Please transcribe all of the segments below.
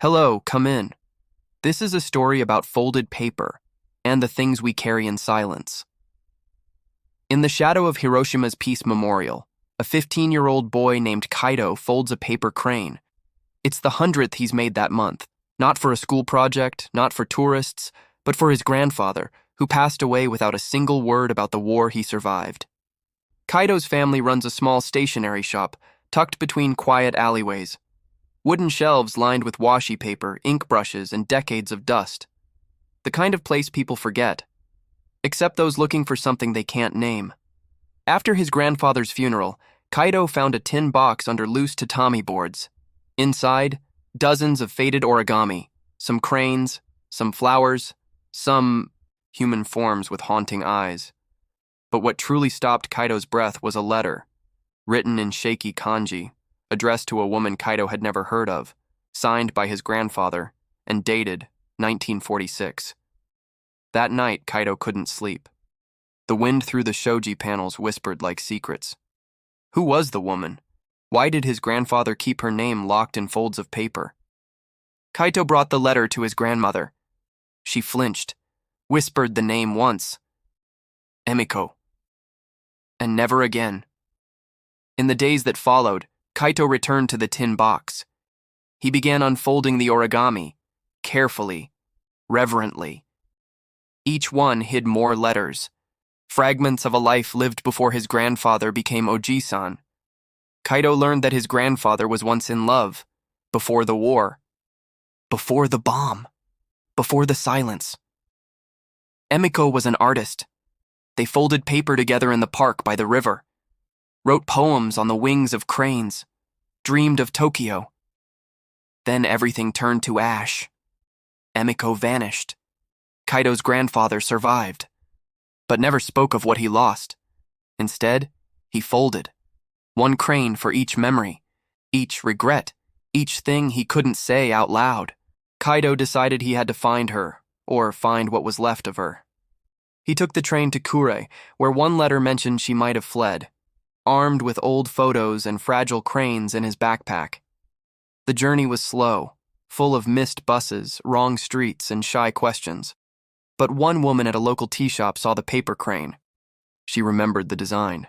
Hello, come in. This is a story about folded paper and the things we carry in silence. In the shadow of Hiroshima's Peace Memorial, a 15-year-old boy named Kaido folds a paper crane. It's the 100th he's made that month, not for a school project, not for tourists, but for his grandfather, who passed away without a single word about the war he survived. Kaido's family runs a small stationery shop, tucked between quiet alleyways. Wooden shelves lined with washi paper, ink brushes, and decades of dust. The kind of place people forget, except those looking for something they can't name. After his grandfather's funeral, Kaido found a tin box under loose tatami boards. Inside, dozens of faded origami, some cranes, some flowers, some human forms with haunting eyes. But what truly stopped Kaido's breath was a letter, written in shaky kanji, addressed to a woman Kaido had never heard of, signed by his grandfather, and dated 1946. That night, Kaido couldn't sleep. The wind through the shoji panels whispered like secrets. Who was the woman? Why did his grandfather keep her name locked in folds of paper? Kaito brought the letter to his grandmother. She flinched, whispered the name once. Emiko. And never again. In the days that followed, Kaito returned to the tin box. He began unfolding the origami, carefully, reverently. Each one hid more letters. Fragments of a life lived before his grandfather became Oji-san. Kaito learned that his grandfather was once in love, before the war, before the bomb, before the silence. Emiko was an artist. They folded paper together in the park by the river, wrote poems on the wings of cranes, dreamed of Tokyo. Then everything turned to ash. Emiko vanished. Kaito's grandfather survived, but never spoke of what he lost. Instead, he folded. One crane for each memory, each regret, each thing he couldn't say out loud. Kaito decided he had to find her, or find what was left of her. He took the train to Kure, where one letter mentioned she might have fled, armed with old photos and fragile cranes in his backpack. The journey was slow, full of missed buses, wrong streets, and shy questions. But one woman at a local tea shop saw the paper crane. She remembered the design.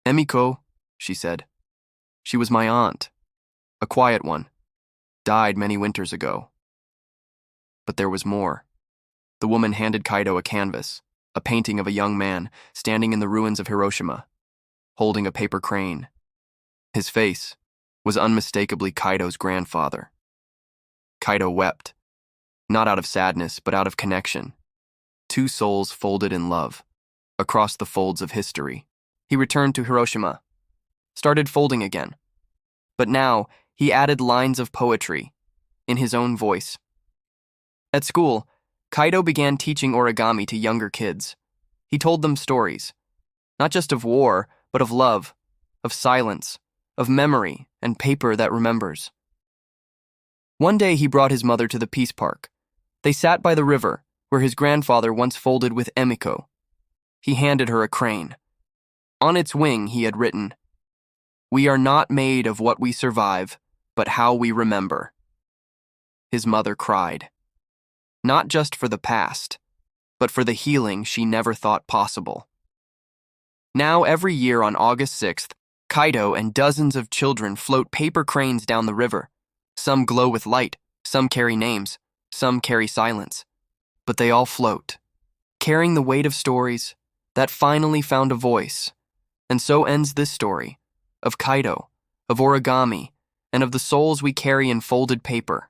Emiko, she said. She was my aunt, a quiet one, died many winters ago. But there was more. The woman handed Kaito a canvas, a painting of a young man standing in the ruins of Hiroshima, holding a paper crane. His face was unmistakably Kaito's grandfather. Kaito wept, not out of sadness, but out of connection. Two souls folded in love, across the folds of history. He returned to Hiroshima, started folding again. But now, he added lines of poetry, in his own voice. At school, Kaito began teaching origami to younger kids. He told them stories, not just of war, but of love, of silence, of memory, and paper that remembers. One day he brought his mother to the Peace Park. They sat by the river, where his grandfather once folded with Emiko. He handed her a crane. On its wing he had written, "We are not made of what we survive, but how we remember." His mother cried. Not just for the past, but for the healing she never thought possible. Now every year on August 6th, Kaito and dozens of children float paper cranes down the river. Some glow with light, some carry names, some carry silence. But they all float, carrying the weight of stories that finally found a voice. And so ends this story, of Kaito, of origami, and of the souls we carry in folded paper.